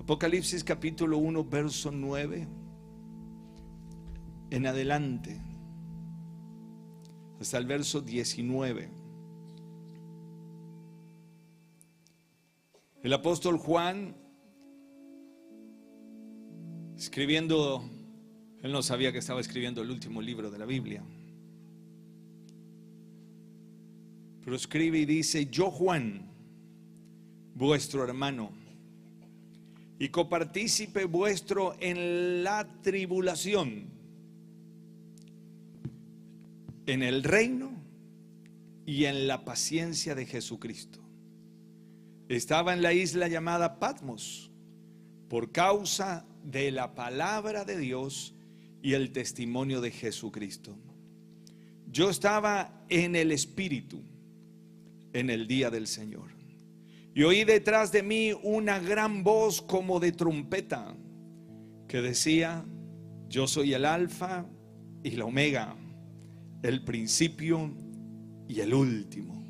Apocalipsis capítulo 1, verso 9 en adelante, hasta el verso 19. El apóstol Juan, escribiendo, él no sabía que estaba escribiendo el último libro de la Biblia, pero escribe y dice: yo, Juan, vuestro hermano y copartícipe vuestro en la tribulación, en el reino y en la paciencia de Jesucristo. Estaba en la isla llamada Patmos por causa de la palabra de Dios y el testimonio de Jesucristo. Yo estaba en el Espíritu en el día del Señor, y oí detrás de mí una gran voz como de trompeta que decía: yo soy el Alfa y la Omega, el principio y el último.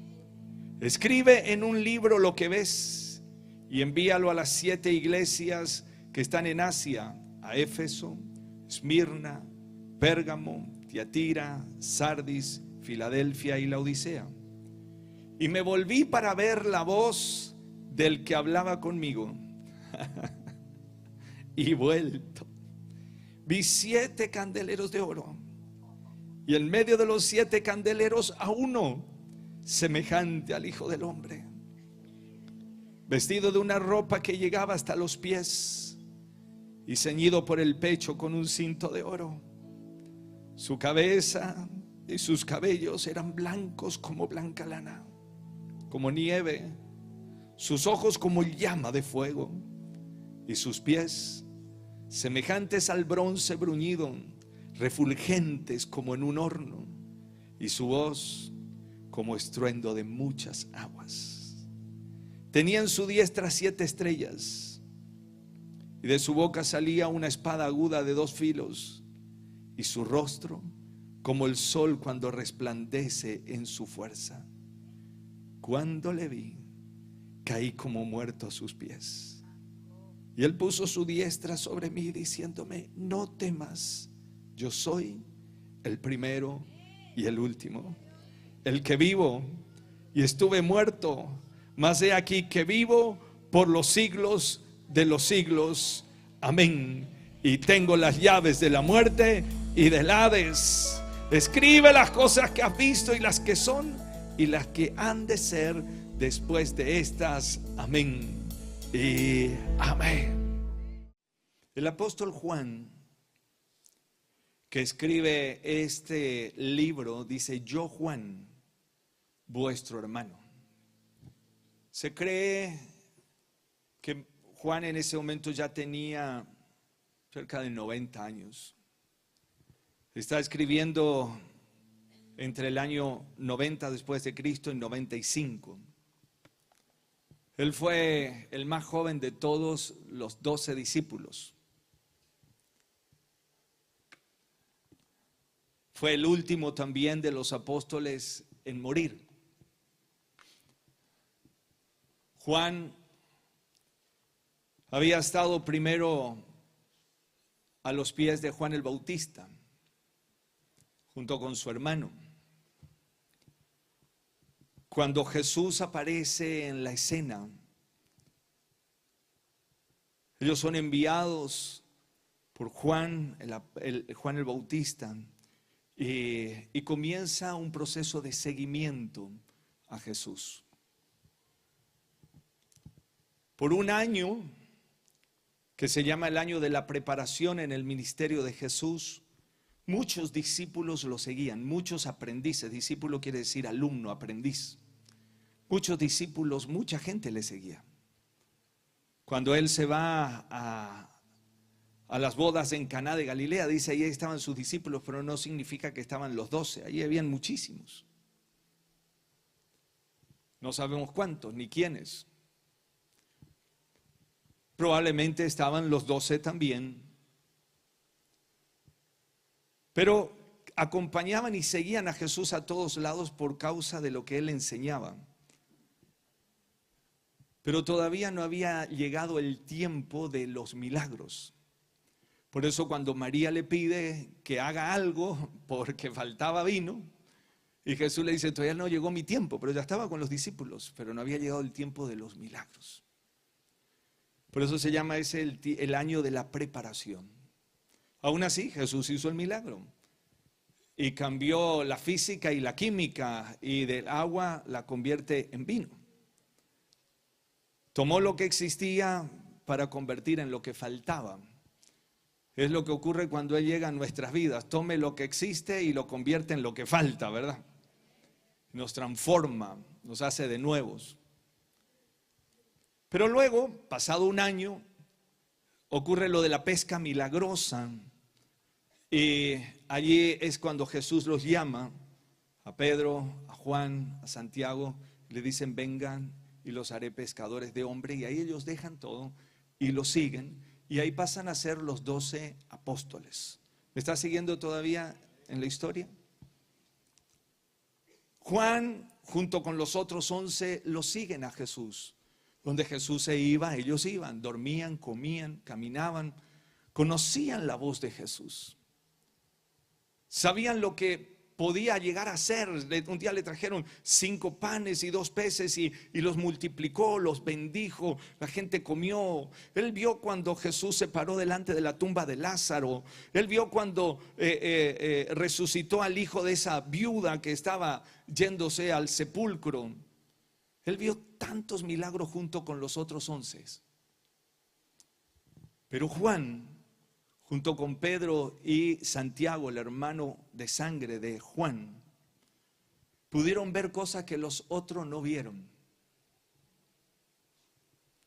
Escribe en un libro lo que ves y envíalo a las 7 iglesias que están en Asia: a Éfeso, Esmirna, Pérgamo, Tiatira, Sardis, Filadelfia y Laodicea. Y me volví para ver la voz del que hablaba conmigo. Y vuelto, vi 7 candeleros de oro, y en medio de los 7 candeleros a uno semejante al Hijo del Hombre, vestido de una ropa que llegaba hasta los pies y ceñido por el pecho con un cinto de oro. Su cabeza y sus cabellos eran blancos como blanca lana, como nieve, sus ojos como llama de fuego, y sus pies semejantes al bronce bruñido, refulgentes como en un horno, y su voz como estruendo de muchas aguas. Tenía en su diestra 7 estrellas, y de su boca salía una espada aguda de 2 filos, y su rostro como el sol cuando resplandece en su fuerza. Cuando le vi, caí como muerto a sus pies. Y él puso su diestra sobre mí, diciéndome: no temas, yo soy el primero y el último, el que vivo y estuve muerto, mas he aquí que vivo por los siglos de los siglos. Amén. Y tengo las llaves de la muerte y del Hades. Escribe las cosas que has visto y las que son y las que han de ser después de estas. Amén y amén. El apóstol Juan, que escribe este libro, dice: yo, Juan, vuestro hermano. Se cree que Juan en ese momento ya tenía cerca de 90 años. Está escribiendo entre el año 90 después de Cristo y 95. Él fue el más joven de todos los 12 discípulos. Fue el último también de los apóstoles en morir. Juan había estado primero a los pies de Juan el Bautista, junto con su hermano. Cuando Jesús aparece en la escena, ellos son enviados por Juan el Bautista, y comienza un proceso de seguimiento a Jesús. Por un año, que se llama el año de la preparación en el ministerio de Jesús, muchos discípulos lo seguían, muchos aprendices. Discípulo quiere decir alumno, aprendiz. Muchos discípulos, mucha gente le seguía. Cuando él se va a las bodas en Caná de Galilea, dice: ahí estaban sus discípulos, pero no significa que estaban los 12, ahí habían muchísimos. No sabemos cuántos ni quiénes. Probablemente estaban los 12 también, pero acompañaban y seguían a Jesús a todos lados por causa de lo que él enseñaba. Pero todavía no había llegado el tiempo de los milagros. Por eso cuando María le pide que haga algo porque faltaba vino, y Jesús le dice, todavía no llegó mi tiempo, pero ya estaba con los discípulos, pero no había llegado el tiempo de los milagros. Por eso se llama ese el año de la preparación. Aún así, Jesús hizo el milagro y cambió la física y la química, y del agua la convierte en vino. Tomó lo que existía para convertir en lo que faltaba. Es lo que ocurre cuando Él llega a nuestras vidas. Tome lo que existe y lo convierte en lo que falta, ¿verdad? Nos transforma, nos hace de nuevos. Pero luego, pasado un año, ocurre lo de la pesca milagrosa. Y allí es cuando Jesús los llama, a Pedro, a Juan, a Santiago. Le dicen, vengan y los haré pescadores de hombres. Y ahí ellos dejan todo y los siguen. Y ahí pasan a ser los 12 apóstoles. ¿Me está siguiendo todavía en la historia? Juan, junto con los otros 11, los siguen a Jesús. Donde Jesús se iba, ellos iban, dormían, comían, caminaban, conocían la voz de Jesús. Sabían lo que podía llegar a ser. Un día le trajeron 5 panes y 2 peces y los multiplicó, los bendijo, la gente comió. Él vio cuando Jesús se paró delante de la tumba de Lázaro. Él vio cuando resucitó al hijo de esa viuda que estaba yéndose al sepulcro. Él vio tantos milagros junto con los otros 11. Pero Juan, junto con Pedro y Santiago, el hermano de sangre de Juan, pudieron ver cosas que los otros no vieron.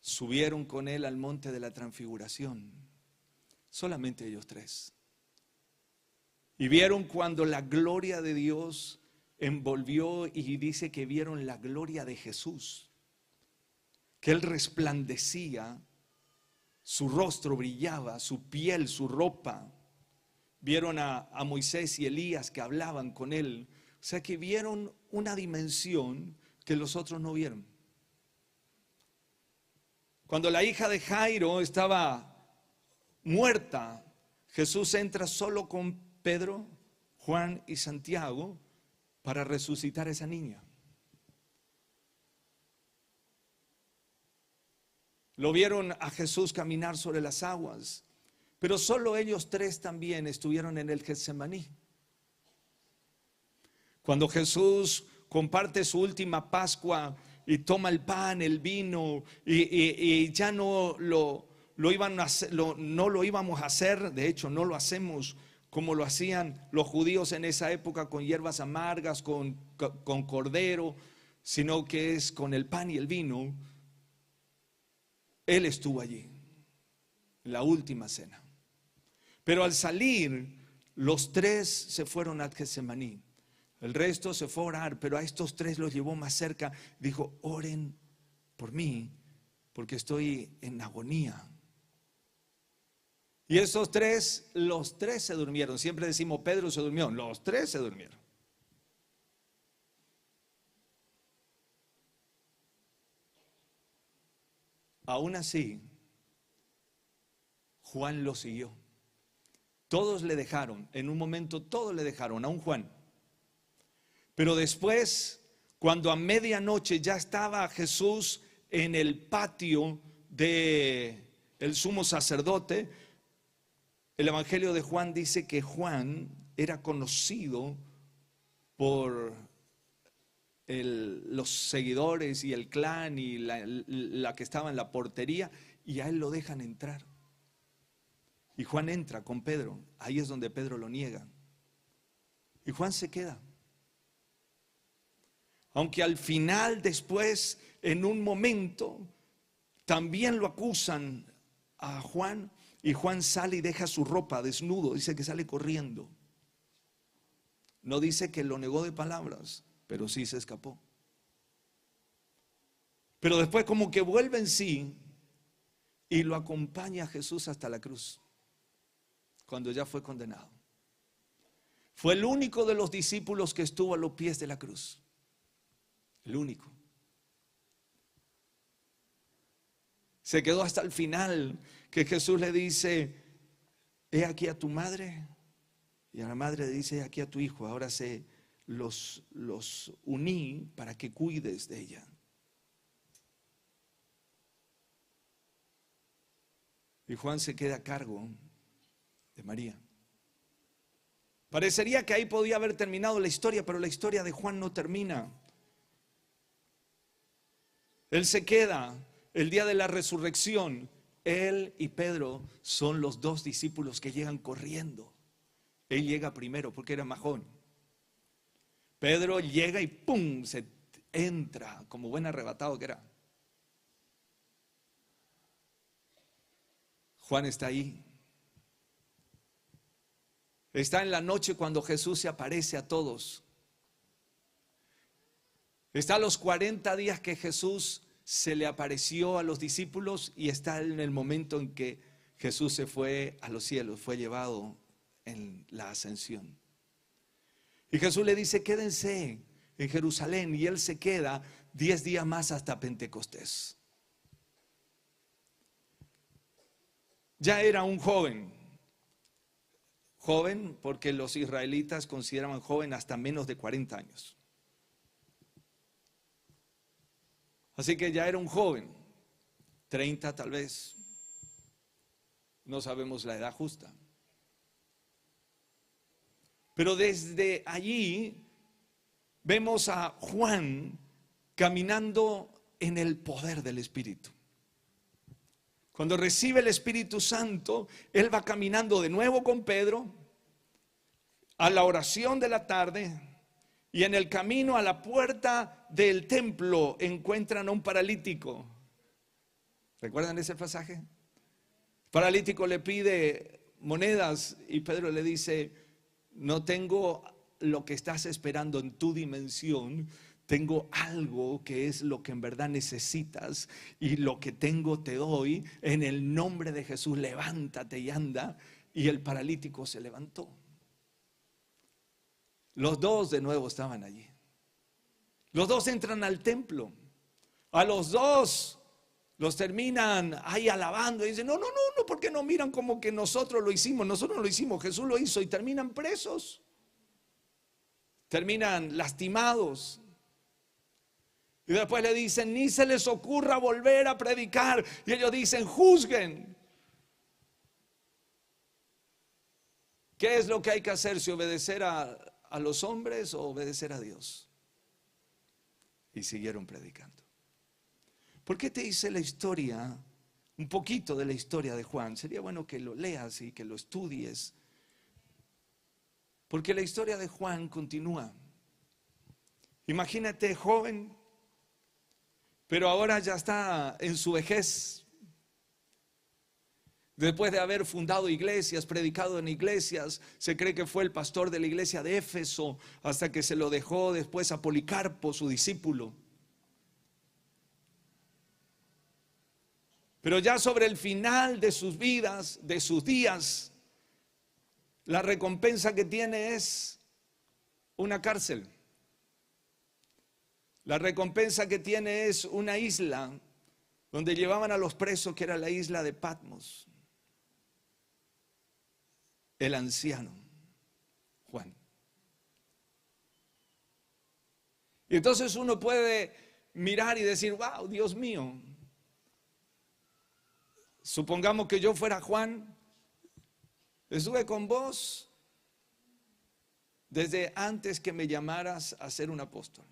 Subieron con él al monte de la transfiguración, solamente ellos 3. Y vieron cuando la gloria de Dios envolvió, y dice que vieron la gloria de Jesús, que Él resplandecía. Su rostro brillaba, su piel, su ropa. Vieron a Moisés y Elías que hablaban con él. O sea que vieron una dimensión que los otros no vieron. Cuando la hija de Jairo estaba muerta, Jesús entra solo con Pedro, Juan y Santiago para resucitar a esa niña. Lo vieron a Jesús caminar sobre las aguas, pero solo ellos 3 también estuvieron en el Getsemaní. Cuando Jesús comparte su última Pascua y toma el pan, el vino, y ya no lo iban a hacer, no lo íbamos a hacer, de hecho no lo hacemos como lo hacían los judíos en esa época, con hierbas amargas, con cordero, sino que es con el pan y el vino. Él estuvo allí, en la última cena. Pero al salir, los 3 se fueron a Getsemaní. El resto se fue a orar, pero a estos 3 los llevó más cerca. Dijo, oren por mí, porque estoy en agonía. Y esos 3, los 3 se durmieron. Siempre decimos, Pedro se durmió. Los 3 se durmieron. Aún así, Juan lo siguió. Todos le dejaron, en un momento todos le dejaron, aún Juan. Pero después, cuando a medianoche ya estaba Jesús en el patio del sumo sacerdote, el Evangelio de Juan dice que Juan era conocido por los seguidores y el clan y la que estaba en la portería, y a él lo dejan entrar. Y Juan entra con Pedro. Ahí es donde Pedro lo niega. Y Juan se queda. Aunque al final, después, en un momento, también lo acusan a Juan, y Juan sale y deja su ropa desnudo. Dice que sale corriendo. No dice que lo negó de palabras, pero sí se escapó. Pero después como que vuelve en sí y lo acompaña a Jesús hasta la cruz, cuando ya fue condenado. Fue el único de los discípulos que estuvo a los pies de la cruz. El único. Se quedó hasta el final, que Jesús le dice, he aquí a tu madre. Y a la madre le dice, he aquí a tu hijo. Ahora los uní para que cuides de ella. Y Juan se queda a cargo de María. Parecería que ahí podía haber terminado la historia, pero la historia de Juan no termina. Él se queda el día de la resurrección. Él y Pedro son los dos discípulos que llegan corriendo. Él llega primero porque era más joven. Pedro llega y ¡pum! Se entra como buen arrebatado que era. Juan está ahí. Está en la noche cuando Jesús se aparece a todos. Está a los 40 días que Jesús se le apareció a los discípulos y está en el momento en que Jesús se fue a los cielos, fue llevado en la ascensión. Y Jesús le dice, quédense en Jerusalén, y él se queda 10 días más hasta Pentecostés. Ya era un joven porque los israelitas consideraban joven hasta menos de 40 años. Así que ya era un joven, 30 tal vez, no sabemos la edad justa. Pero desde allí vemos a Juan caminando en el poder del Espíritu. Cuando recibe el Espíritu Santo, él va caminando de nuevo con Pedro a la oración de la tarde, y en el camino a la puerta del templo encuentran a un paralítico. ¿Recuerdan ese pasaje? El paralítico le pide monedas y Pedro le dice, no tengo lo que estás esperando en tu dimensión, tengo algo que es lo que en verdad necesitas, y lo que tengo te doy. En el nombre de Jesús, levántate y anda. Y el paralítico se levantó. Los dos de nuevo estaban allí. Los dos entran al templo. A los dos los terminan ahí alabando y dicen, no, ¿por qué no miran como que nosotros lo hicimos? Nosotros no lo hicimos, Jesús lo hizo, y terminan presos. Terminan lastimados. Y después le dicen, ni se les ocurra volver a predicar. Y ellos dicen, juzguen. ¿Qué es lo que hay que hacer? ¿Si obedecer a los hombres o obedecer a Dios? Y siguieron predicando. ¿Por qué te hice la historia, un poquito de la historia de Juan? Sería bueno que lo leas y que lo estudies. Porque la historia de Juan continúa. Imagínate, joven, pero ahora ya está en su vejez. Después de haber fundado iglesias, predicado en iglesias, se cree que fue el pastor de la iglesia de Éfeso, hasta que se lo dejó después a Policarpo, su discípulo. Pero ya sobre el final de sus vidas, de sus días, la recompensa que tiene es una cárcel. La recompensa que tiene es una isla donde llevaban a los presos, que era la isla de Patmos. El anciano Juan. Y entonces uno puede mirar y decir, wow, Dios mío. Supongamos que yo fuera Juan. Estuve con vos desde antes que me llamaras a ser un apóstol.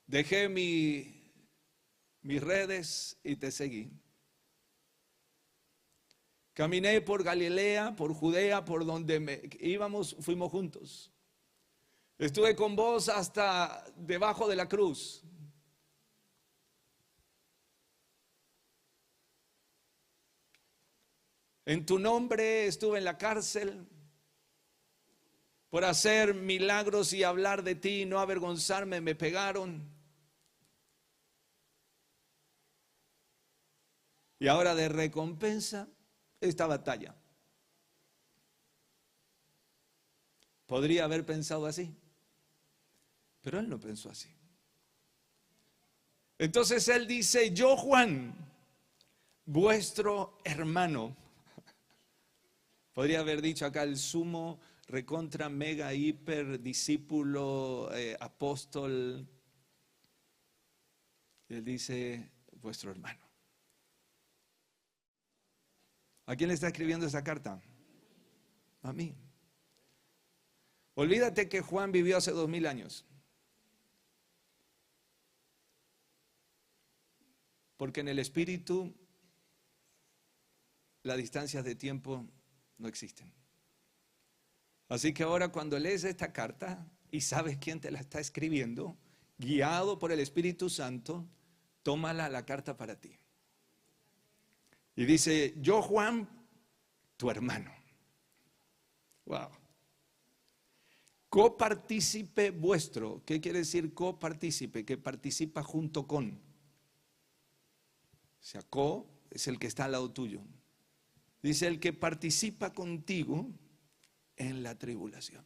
Dejé mis redes y te seguí. Caminé por Galilea, por Judea, por donde íbamos, fuimos juntos. Estuve con vos hasta debajo de la cruz. En tu nombre estuve en la cárcel por hacer milagros y hablar de ti, no avergonzarme, me pegaron. Y ahora de recompensa esta batalla. Podría haber pensado así, pero él no pensó así. Entonces él dice, yo Juan, vuestro hermano. Podría haber dicho acá el sumo, recontra, mega, hiper, discípulo, apóstol. Él dice, vuestro hermano. ¿A quién le está escribiendo esa carta? A mí. Olvídate que Juan vivió hace 2000 años. Porque en el espíritu las distancias de tiempo no existen. Así que ahora cuando lees esta carta y sabes quién te la está escribiendo, guiado por el Espíritu Santo, tómala la carta para ti. Y dice, yo Juan, tu hermano. Wow. Copartícipe vuestro. ¿Qué quiere decir copartícipe? Que participa junto con. O sea, co es el que está al lado tuyo. Dice, el que participa contigo en la tribulación.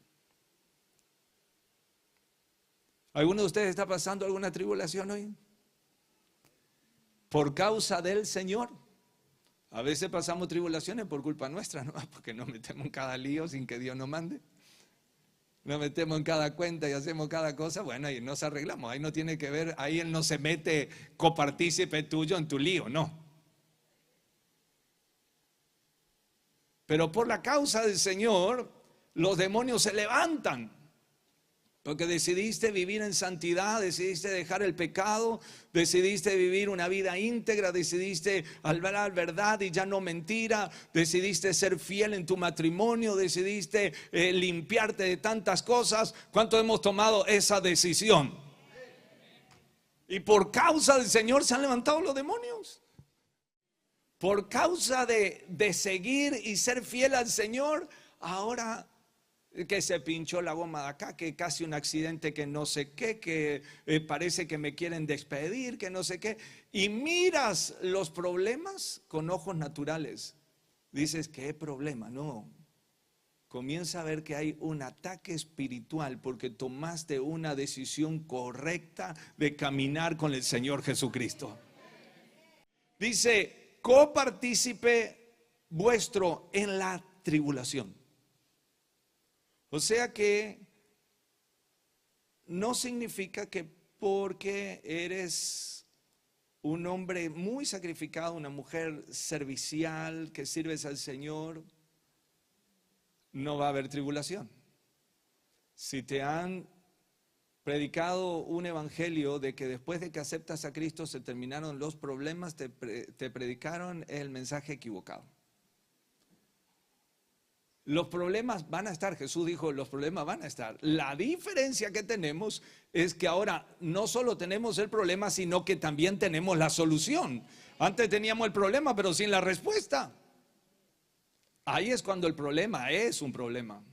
¿Alguno de ustedes está pasando alguna tribulación hoy? Por causa del Señor. A veces pasamos tribulaciones por culpa nuestra, ¿no? Porque nos metemos en cada lío sin que Dios nos mande. Nos metemos en cada cuenta y hacemos cada cosa, bueno, y nos arreglamos. Ahí no tiene que ver, ahí Él no se mete copartícipe tuyo en tu lío, no. Pero por la causa del Señor, los demonios se levantan. Porque decidiste vivir en santidad, decidiste dejar el pecado, decidiste vivir una vida íntegra, decidiste hablar verdad y ya no mentira, decidiste ser fiel en tu matrimonio, decidiste limpiarte de tantas cosas. ¿Cuánto hemos tomado esa decisión? Y por causa del Señor se han levantado los demonios. Por causa de seguir y ser fiel al Señor, ahora que se pinchó la goma de acá, que casi un accidente, que no sé qué, que parece que me quieren despedir, que no sé qué. Y miras los problemas con ojos naturales. Dices, ¿qué problema? No. Comienza a ver que hay un ataque espiritual porque tomaste una decisión correcta de caminar con el Señor Jesucristo. Dice, copartícipe vuestro en la tribulación. O sea que no significa que porque eres un hombre muy sacrificado, una mujer servicial, que sirves al Señor, no va a haber tribulación. Si te han predicado un evangelio de que después de que aceptas a Cristo se terminaron los problemas, te predicaron el mensaje equivocado. Los problemas van a estar, Jesús dijo, los problemas van a estar. La diferencia que tenemos es que ahora no solo tenemos el problema, sino que también tenemos la solución. Antes teníamos el problema, pero sin la respuesta. Ahí es cuando el problema es un problema.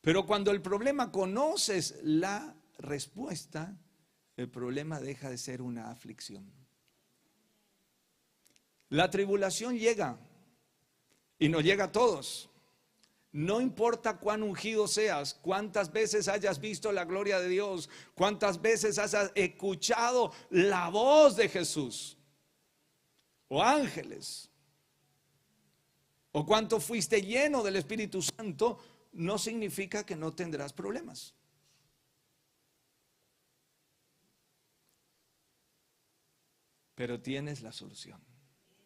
Pero cuando el problema conoces la respuesta, el problema deja de ser una aflicción. La tribulación llega y nos llega a todos. No importa cuán ungido seas, cuántas veces hayas visto la gloria de Dios, cuántas veces has escuchado la voz de Jesús o ángeles, o cuánto fuiste lleno del Espíritu Santo, no significa que no tendrás problemas. Pero tienes la solución.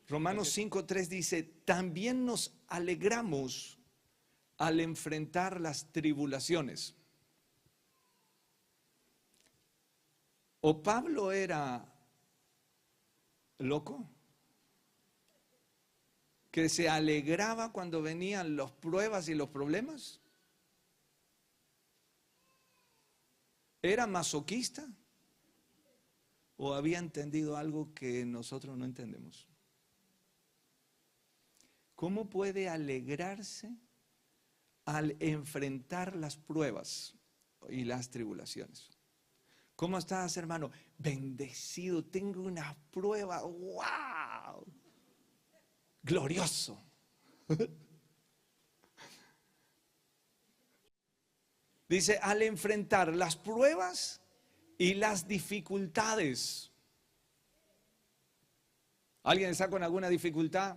Romanos 5:3 dice, también nos alegramos al enfrentar las tribulaciones. ¿O Pablo era loco? ¿Que se alegraba cuando venían las pruebas y los problemas? ¿Era masoquista? ¿O había entendido algo que nosotros no entendemos? ¿Cómo puede alegrarse al enfrentar las pruebas y las tribulaciones? ¿Cómo estás, hermano? Bendecido, tengo una prueba, wow, glorioso. Dice, al enfrentar las pruebas y las dificultades. ¿Alguien está con alguna dificultad?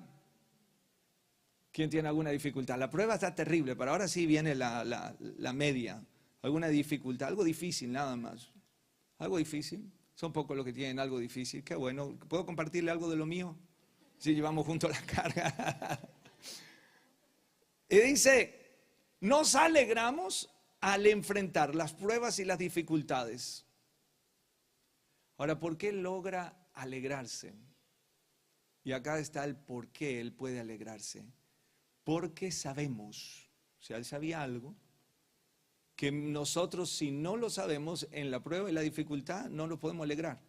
¿Quién tiene alguna dificultad? La prueba está terrible, pero ahora sí viene la media. ¿Alguna dificultad? Algo difícil nada más. ¿Algo difícil? Son pocos los que tienen algo difícil. Qué bueno. ¿Puedo compartirle algo de lo mío? Si llevamos juntos la carga. Y dice, nos alegramos al enfrentar las pruebas y las dificultades. Ahora, ¿por qué logra alegrarse? Y acá está el por qué él puede alegrarse. Porque sabemos, o sea, él sabía algo, que nosotros si no lo sabemos en la prueba y la dificultad, no nos podemos alegrar.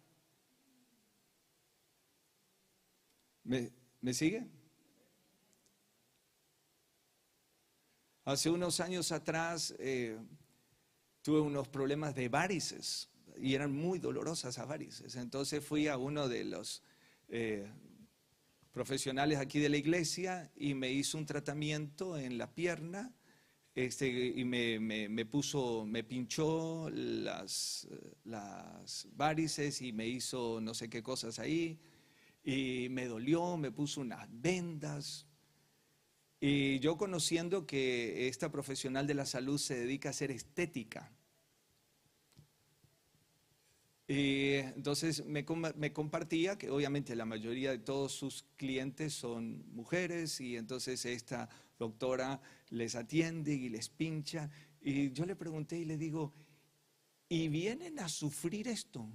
¿Me sigue? Hace unos años atrás tuve unos problemas de varices y eran muy dolorosas las varices. Entonces fui a uno de los profesionales aquí de la iglesia y me hizo un tratamiento en la pierna y me pinchó las varices y me hizo no sé qué cosas ahí y me dolió, me puso unas vendas. Y yo conociendo que esta profesional de la salud se dedica a hacer estética. Y entonces me compartía que obviamente la mayoría de todos sus clientes son mujeres y entonces esta doctora les atiende y les pincha. Y yo le pregunté y le digo, ¿y vienen a sufrir esto?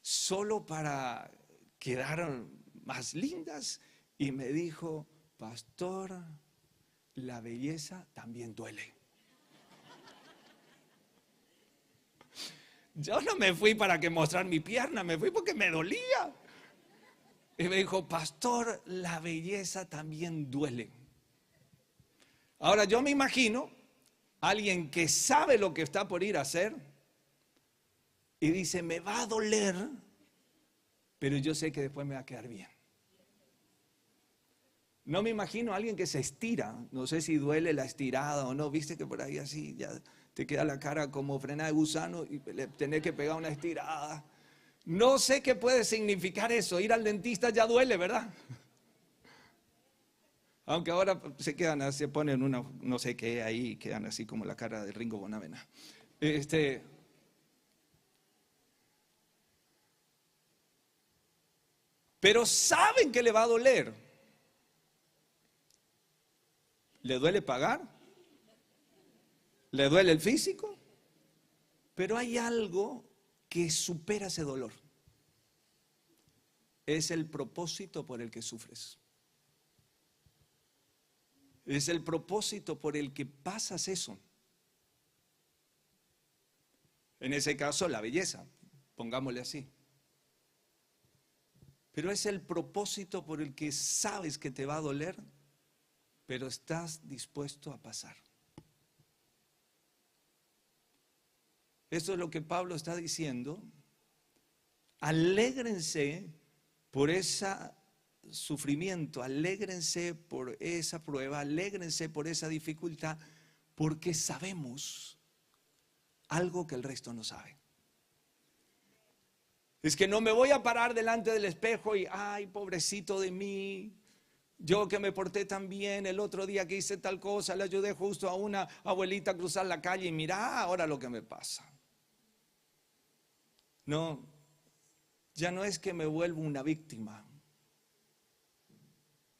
¿Solo para quedar más lindas? Y me dijo, pastor, la belleza también duele. Yo no me fui para que mostrar mi pierna, me fui porque me dolía. Y me dijo, pastor, la belleza también duele. Ahora yo me imagino a alguien que sabe lo que está por ir a hacer y dice, me va a doler, pero yo sé que después me va a quedar bien. No me imagino a alguien que se estira, no sé si duele la estirada o no, viste que por ahí así ya te queda la cara como frenada de gusano y le tenés que pegar una estirada. No sé qué puede significar eso, ir al dentista ya duele, ¿verdad? Aunque ahora se ponen una, no sé qué ahí, y quedan así como la cara de Ringo Bonavena. Pero saben que le va a doler. ¿Le duele pagar? ¿Le duele el físico? Pero hay algo que supera ese dolor. Es el propósito por el que sufres. Es el propósito por el que pasas eso. En ese caso, la belleza, pongámosle así. Pero es el propósito por el que sabes que te va a doler, pero estás dispuesto a pasar. Esto es lo que Pablo está diciendo. Alégrense por ese sufrimiento, alégrense por esa prueba, alégrense por esa dificultad, porque sabemos algo que el resto no sabe. Es que no me voy a parar delante del espejo y, ay, pobrecito de mí, yo que me porté tan bien el otro día que hice tal cosa, le ayudé justo a una abuelita a cruzar la calle y mira ahora lo que me pasa. No, ya no es que me vuelvo una víctima.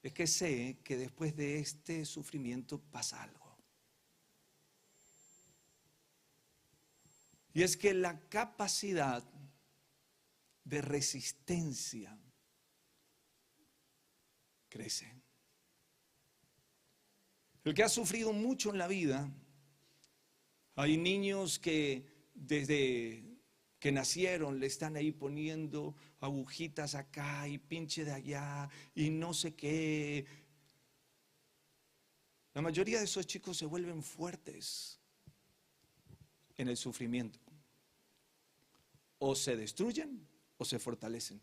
Es que sé que después de este sufrimiento pasa algo. Y es que la capacidad de resistencia crece. El que ha sufrido mucho en la vida, hay niños que desde que nacieron le están ahí poniendo agujitas acá y pinche de allá y no sé qué. La mayoría de esos chicos se vuelven fuertes en el sufrimiento. O se destruyen o se fortalecen.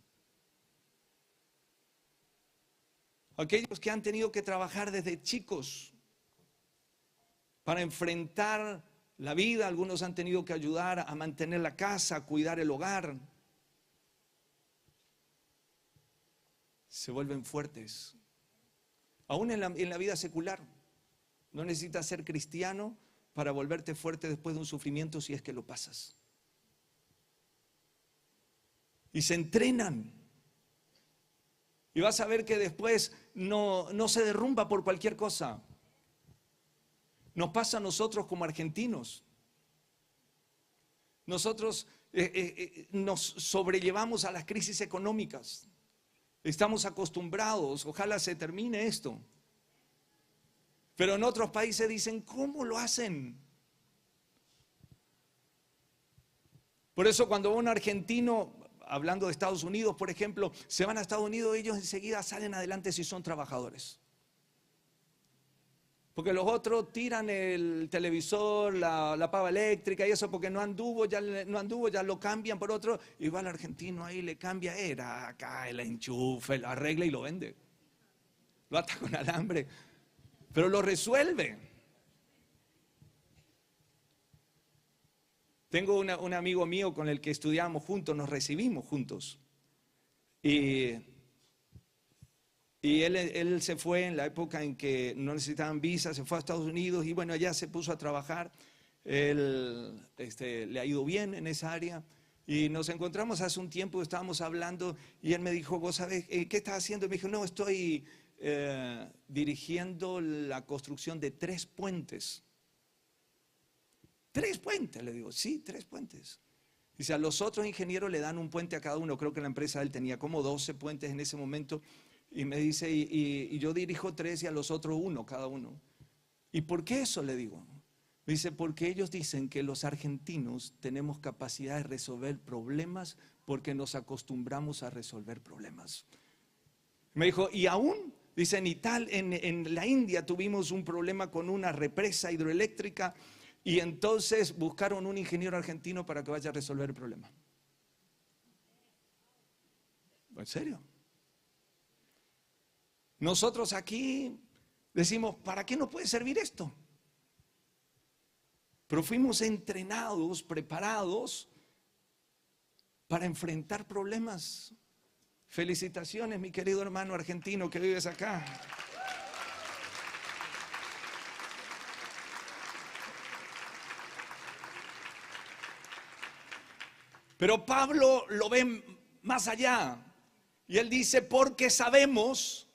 Aquellos que han tenido que trabajar desde chicos para enfrentar la vida, algunos han tenido que ayudar a mantener la casa, a cuidar el hogar. se vuelven fuertes. Aún en la vida secular. No necesitas ser cristiano para volverte fuerte después de un sufrimiento si es que lo pasas. Y se entrenan. Y vas a ver que después no se derrumba por cualquier cosa. Nos pasa a nosotros como argentinos. Nosotros nos sobrellevamos a las crisis económicas. Estamos acostumbrados, ojalá se termine esto. Pero en otros países dicen, ¿cómo lo hacen? Por eso cuando un argentino, hablando de Estados Unidos, por ejemplo, se van a Estados Unidos, ellos enseguida salen adelante si son trabajadores. Porque los otros tiran el televisor, la pava eléctrica y eso porque no anduvo, ya lo cambian por otro. Y va el argentino ahí, le cambia, era acá el enchufe, lo arregla y lo vende. Lo ata con alambre, pero lo resuelve. Tengo un amigo mío con el que estudiamos juntos, nos recibimos juntos. Y él se fue en la época en que no necesitaban visa, se fue a Estados Unidos y bueno, allá se puso a trabajar. Él le ha ido bien en esa área. Y nos encontramos hace un tiempo, estábamos hablando y él me dijo, ¿vos sabés qué estás haciendo? Y me dijo, no, estoy dirigiendo la construcción de 3 puentes. 3 puentes, le digo, sí, 3 puentes. Dice, a los otros ingenieros le dan un puente a cada uno, creo que la empresa de él tenía como 12 puentes en ese momento. Y me dice, y yo dirijo 3 y a los otros 1 cada uno. ¿Y por qué eso? Le digo. Me dice, porque ellos dicen que los argentinos tenemos capacidad de resolver problemas porque nos acostumbramos a resolver problemas. Me dijo, y aún, dice, en la India tuvimos un problema con una represa hidroeléctrica y entonces buscaron un ingeniero argentino para que vaya a resolver el problema. ¿En serio? Nosotros aquí decimos, ¿para qué nos puede servir esto? Pero fuimos entrenados, preparados para enfrentar problemas. Felicitaciones, mi querido hermano argentino que vives acá. Pero Pablo lo ve más allá. Y él dice, porque sabemos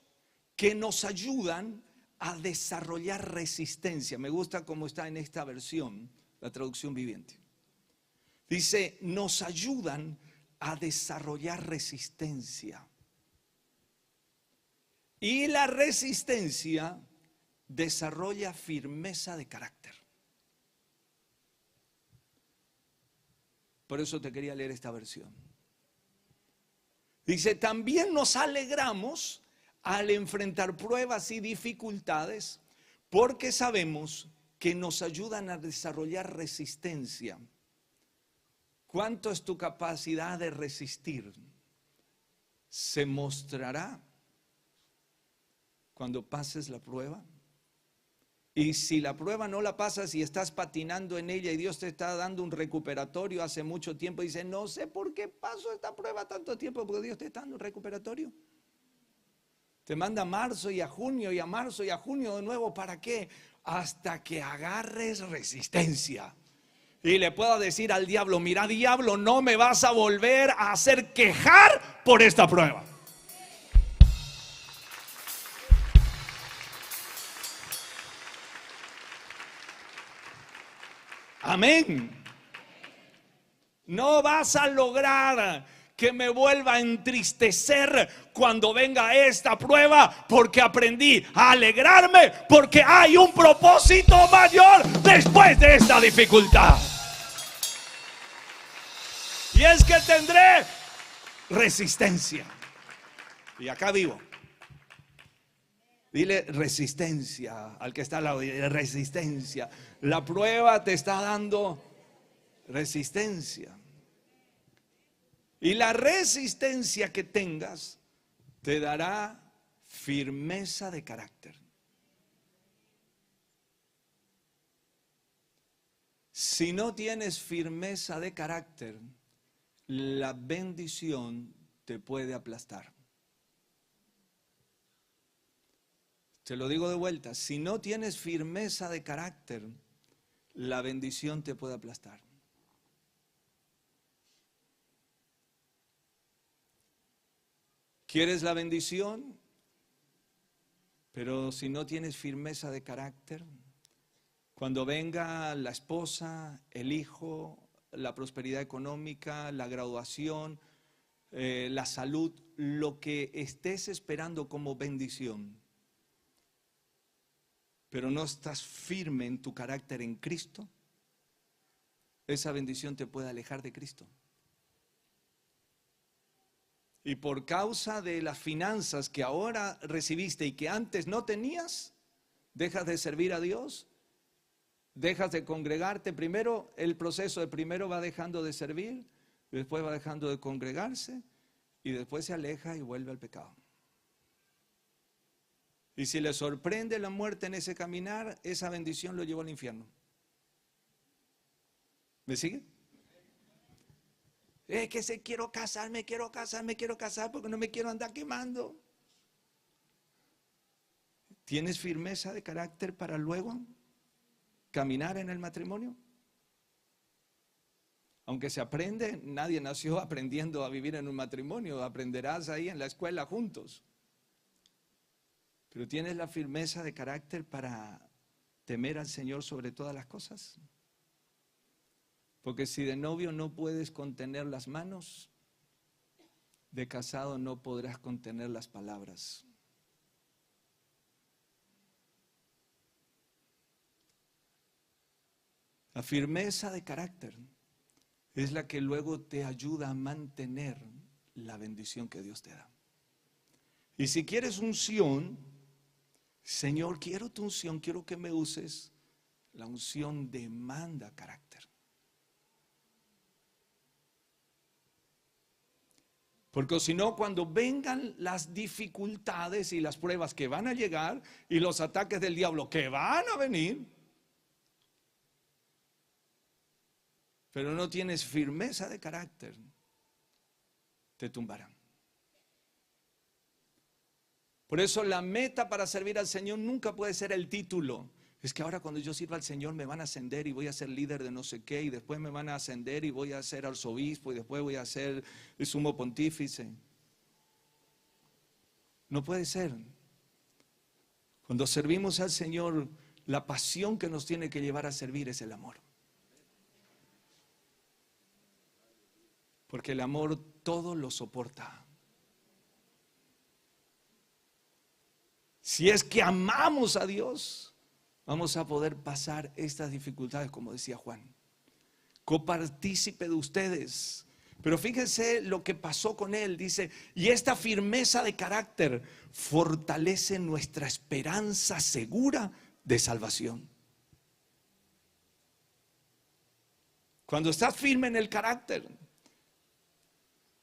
que nos ayudan a desarrollar resistencia. Me gusta cómo está en esta versión, la traducción viviente. Dice, nos ayudan a desarrollar resistencia. Y la resistencia desarrolla firmeza de carácter. Por eso te quería leer esta versión. Dice, también nos alegramos al enfrentar pruebas y dificultades, porque sabemos que nos ayudan a desarrollar resistencia. ¿Cuánto es tu capacidad de resistir? Se mostrará cuando pases la prueba. Y si la prueba no la pasas y estás patinando en ella y Dios te está dando un recuperatorio hace mucho tiempo, dice, no sé por qué paso esta prueba tanto tiempo, porque Dios te está dando un recuperatorio. Te manda a marzo y a junio y a marzo y a junio de nuevo. ¿Para qué? Hasta que agarres resistencia. Y le pueda decir al diablo, mira diablo, no me vas a volver a hacer quejar por esta prueba. Amén. No vas a lograr que me vuelva a entristecer cuando venga esta prueba, porque aprendí a alegrarme, porque hay un propósito mayor después de esta dificultad. Y es que tendré resistencia. Y acá vivo. Dile resistencia al que está al lado, dile resistencia. La prueba te está dando resistencia. Y la resistencia que tengas te dará firmeza de carácter. Si no tienes firmeza de carácter, la bendición te puede aplastar. Te lo digo de vuelta, si no tienes firmeza de carácter, la bendición te puede aplastar. ¿Quieres la bendición? Pero si no tienes firmeza de carácter, cuando venga la esposa, el hijo, la prosperidad económica, la graduación, la salud, lo que estés esperando como bendición, pero no estás firme en tu carácter en Cristo, esa bendición te puede alejar de Cristo. Y por causa de las finanzas que ahora recibiste y que antes no tenías, dejas de servir a Dios, dejas de congregarte. Primero, el proceso de primero va dejando de servir, después va dejando de congregarse y después se aleja y vuelve al pecado. Y si le sorprende la muerte en ese caminar, esa bendición lo llevó al infierno. ¿Me sigue? Que se quiero casar porque no me quiero andar quemando. ¿Tienes firmeza de carácter para luego caminar en el matrimonio? Aunque se aprende, nadie nació aprendiendo a vivir en un matrimonio, aprenderás ahí en la escuela juntos. Pero ¿tienes la firmeza de carácter para temer al Señor sobre todas las cosas? Porque si de novio no puedes contener las manos, de casado no podrás contener las palabras. La firmeza de carácter es la que luego te ayuda a mantener la bendición que Dios te da. Y si quieres unción, Señor, quiero tu unción, quiero que me uses. La unción demanda carácter. Porque si no, cuando vengan las dificultades y las pruebas que van a llegar y los ataques del diablo que van a venir, pero no tienes firmeza de carácter, te tumbarán. Por eso la meta para servir al Señor nunca puede ser el título. Es que ahora cuando yo sirva al Señor me van a ascender y voy a ser líder de no sé qué, y después me van a ascender y voy a ser arzobispo, y después voy a ser el sumo pontífice. No puede ser. Cuando servimos al Señor, la pasión que nos tiene que llevar a servir es el amor. Porque el amor todo lo soporta. Si es que amamos a Dios, vamos a poder pasar estas dificultades, como decía Juan. Copartícipe de ustedes. Pero fíjense lo que pasó con él. Dice, y esta firmeza de carácter fortalece nuestra esperanza segura de salvación. Cuando estás firme en el carácter,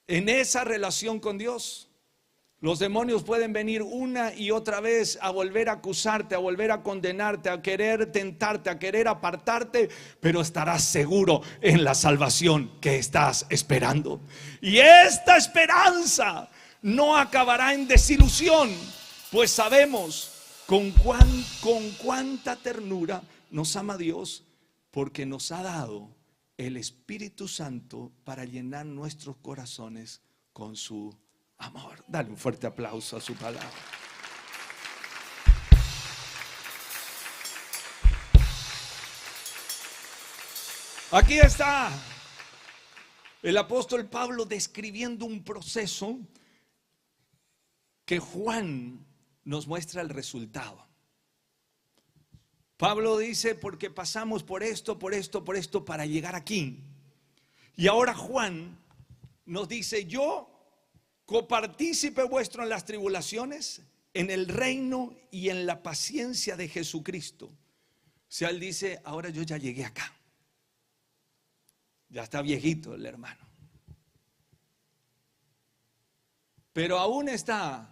en esa relación con Dios, los demonios pueden venir una y otra vez a volver a acusarte, a volver a condenarte, a querer tentarte, a querer apartarte, pero estarás seguro en la salvación que estás esperando. Y esta esperanza no acabará en desilusión, pues sabemos con cuánta ternura nos ama Dios, porque nos ha dado el Espíritu Santo para llenar nuestros corazones con su amor. Dale un fuerte aplauso a su palabra. Aquí está el apóstol Pablo describiendo un proceso que Juan nos muestra el resultado. Pablo dice, porque pasamos por esto para llegar aquí. Y ahora Juan nos dice, yo copartícipe vuestro en las tribulaciones, en el reino y en la paciencia de Jesucristo. O sea, él dice, ahora yo ya llegué acá. Ya está viejito el hermano. Pero aún está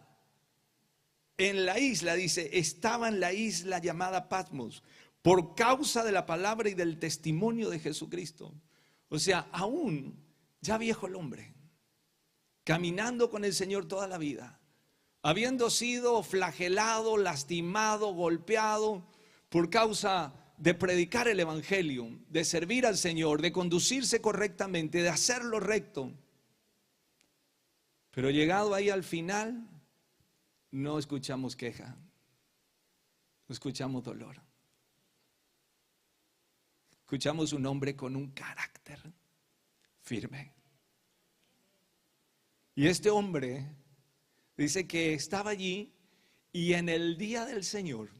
en la isla, dice, estaba en la isla llamada Patmos, por causa de la palabra y del testimonio de Jesucristo. O sea, aún ya viejo el hombre, caminando con el Señor toda la vida, habiendo sido flagelado, lastimado, golpeado por causa de predicar el evangelio, de servir al Señor, de conducirse correctamente, de hacer lo recto. Pero llegado ahí al final, no escuchamos queja, no escuchamos dolor. Escuchamos un hombre con un carácter firme. Y este hombre dice que estaba allí y en el día del Señor,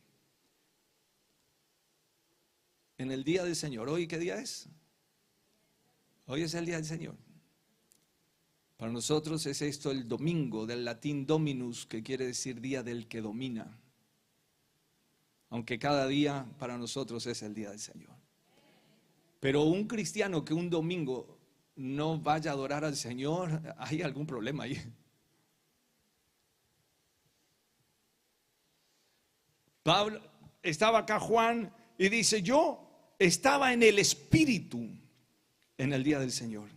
¿hoy qué día es? Hoy es el día del Señor. Para nosotros es esto el domingo, del latín dominus, que quiere decir día del que domina. Aunque cada día para nosotros es el día del Señor. Pero un cristiano que un domingo no vaya a adorar al Señor, hay algún problema ahí. Pablo, estaba acá Juan y dice, yo estaba en el Espíritu en el día del Señor.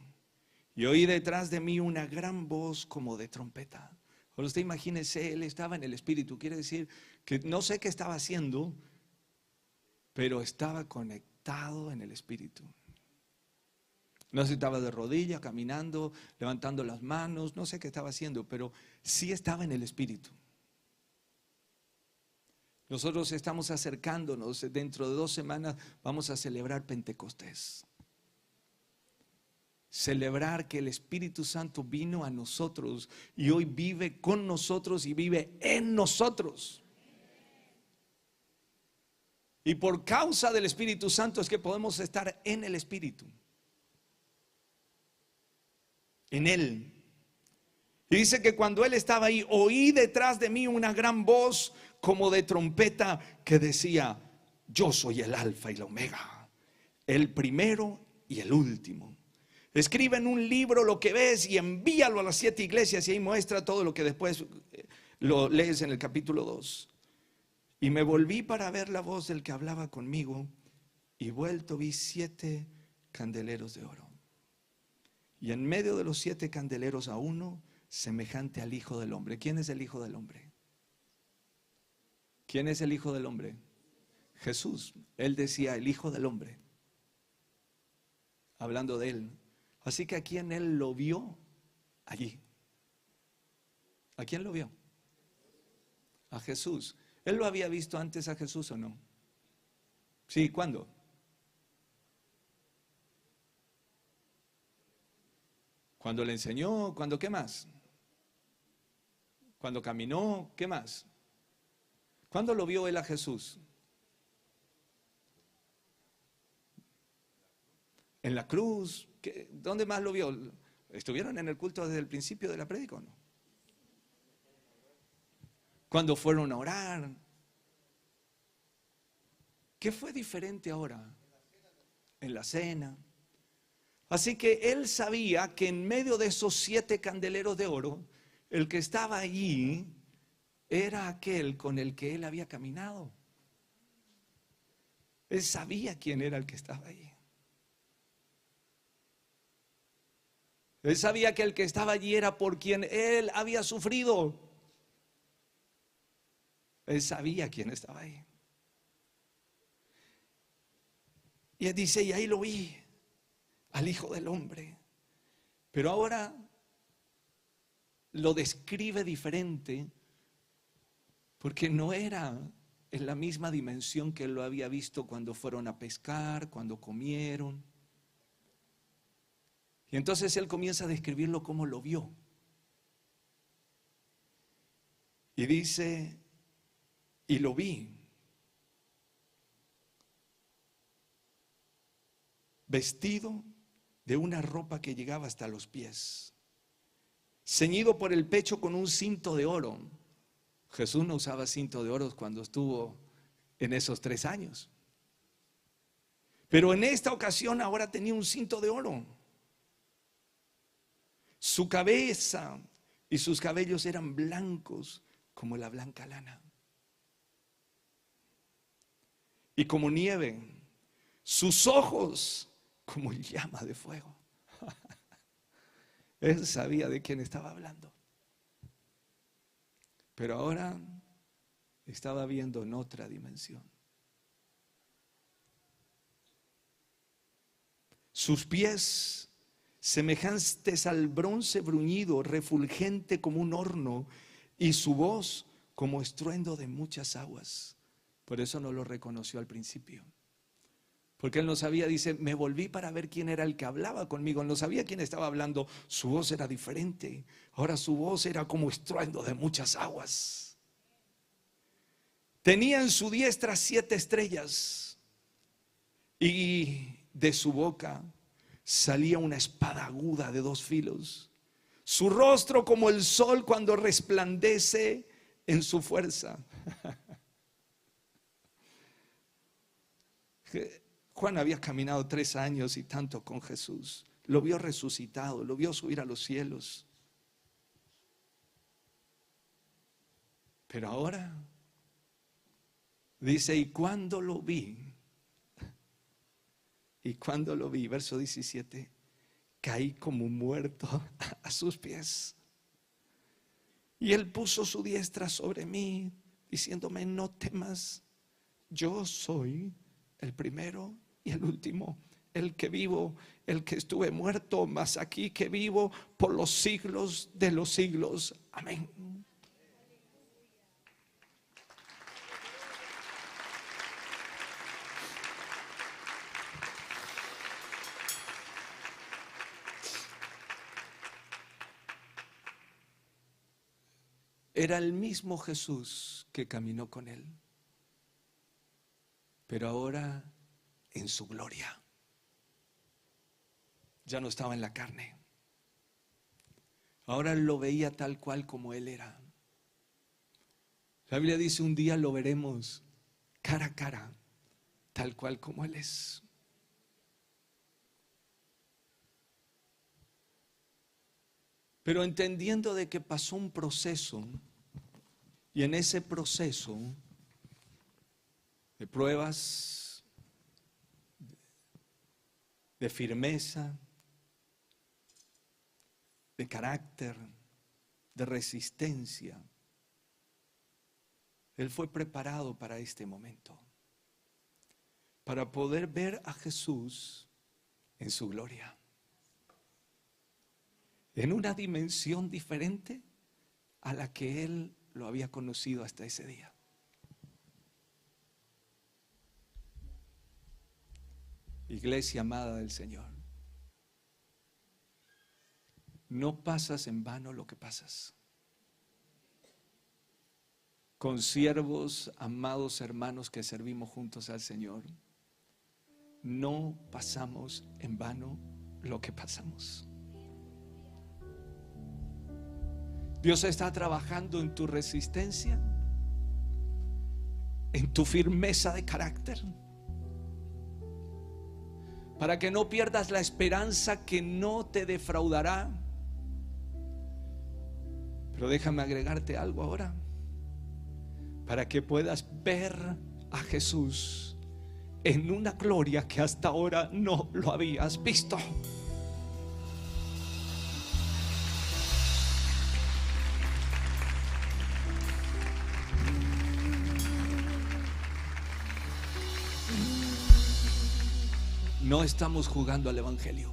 Y oí detrás de mí una gran voz como de trompeta. Ahora usted imagínese, él estaba en el Espíritu. Quiere decir que no sé qué estaba haciendo, pero estaba conectado en el Espíritu. No sé si estaba de rodillas, caminando, levantando las manos, no sé qué estaba haciendo, pero sí estaba en el Espíritu. Nosotros estamos acercándonos, dentro de 2 semanas vamos a celebrar Pentecostés. Celebrar que el Espíritu Santo vino a nosotros y hoy vive con nosotros y vive en nosotros. Y por causa del Espíritu Santo es que podemos estar en el Espíritu. En Él. Y dice que cuando Él estaba ahí, oí detrás de mí una gran voz como de trompeta que decía, yo soy el Alfa y la Omega, el primero y el último. Escribe en un libro lo que ves y envíalo a las 7 iglesias, y ahí muestra todo lo que después lo lees en el capítulo 2. Y me volví para ver la voz del que hablaba conmigo, y vuelto vi 7 candeleros de oro. Y en medio de los 7 candeleros a uno semejante al Hijo del Hombre. ¿Quién es el Hijo del Hombre? ¿Quién es el Hijo del Hombre? Jesús. Él decía el Hijo del Hombre, hablando de Él. Así que ¿a quién Él lo vio? Allí. ¿A quién lo vio? A Jesús. ¿Él lo había visto antes a Jesús o no? Sí, ¿cuándo? Cuando le enseñó, ¿cuándo qué más? Cuando caminó, ¿qué más? ¿Cuándo lo vio él a Jesús? En la cruz. ¿Dónde más lo vio? ¿Estuvieron en el culto desde el principio de la prédica o no? Cuando fueron a orar. ¿Qué fue diferente ahora? En la cena. Así que él sabía que en medio de esos 7 candeleros de oro, el que estaba allí era aquel con el que él había caminado. Él sabía quién era el que estaba allí. Él sabía que el que estaba allí era por quien él había sufrido. Él sabía quién estaba ahí. Y él dice, y ahí lo vi, al Hijo del Hombre. Pero ahora lo describe diferente, porque no era en la misma dimensión que él lo había visto cuando fueron a pescar, cuando comieron. Y entonces él comienza a describirlo como lo vio. Y dice, y lo vi, vestido de una ropa que llegaba hasta los pies, ceñido por el pecho con un cinto de oro. Jesús no usaba cinto de oro cuando estuvo en esos 3 años. Pero en esta ocasión ahora tenía un cinto de oro. Su cabeza y sus cabellos eran blancos como la blanca lana y como nieve, sus ojos como llama de fuego. Él sabía de quién estaba hablando. Pero ahora estaba viendo en otra dimensión. Sus pies, semejantes al bronce bruñido, refulgente como un horno, y su voz como estruendo de muchas aguas. Por eso no lo reconoció al principio, porque él no sabía. Dice: me volví para ver quién era el que hablaba conmigo. Él no sabía quién estaba hablando. Su voz era diferente. Ahora su voz era como estruendo de muchas aguas. Tenía en su diestra 7 estrellas, y de su boca salía una espada aguda de 2 filos. Su rostro como el sol cuando resplandece en su fuerza. Juan había caminado 3 años y tanto con Jesús. Lo vio resucitado, lo vio subir a los cielos. Pero ahora dice: y cuando lo vi, verso 17, caí como muerto a sus pies. Y él puso su diestra sobre mí, diciéndome: no temas, yo soy el primero y el último, el que vivo, el que estuve muerto, mas aquí que vivo por los siglos de los siglos. Amén. Era el mismo Jesús que caminó con él, pero ahora en su gloria. Ya no estaba en la carne. Ahora lo veía tal cual como él era. La Biblia dice: un día lo veremos cara a cara, tal cual como él es. Pero entendiendo de que pasó un proceso, y en ese proceso de pruebas, de firmeza, de carácter, de resistencia, él fue preparado para este momento, para poder ver a Jesús en su gloria, en una dimensión diferente a la que él lo había conocido hasta ese día. Iglesia amada del Señor, no pasas en vano lo que pasas. Con siervos, amados hermanos que servimos juntos al Señor, no pasamos en vano lo que pasamos. Dios está trabajando en tu resistencia, en tu firmeza de carácter, para que no pierdas la esperanza que no te defraudará. Pero déjame agregarte algo ahora, para que puedas ver a Jesús en una gloria que hasta ahora no lo habías visto. No estamos jugando al evangelio.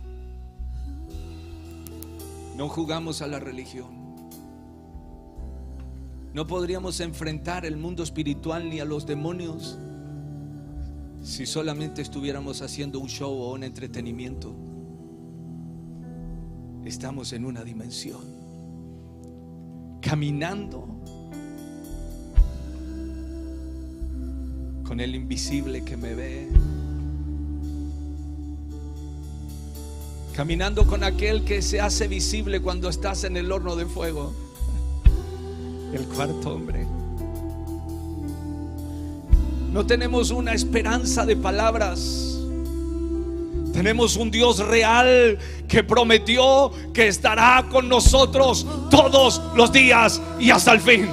No jugamos a la religión. No podríamos enfrentar el mundo espiritual ni a los demonios si solamente estuviéramos haciendo un show o un entretenimiento. Estamos en una dimensión, caminando con el invisible que me ve, caminando con aquel que se hace visible cuando estás en el horno de fuego, el cuarto hombre. No tenemos una esperanza de palabras. Tenemos un Dios real que prometió que estará con nosotros todos los días y hasta el fin.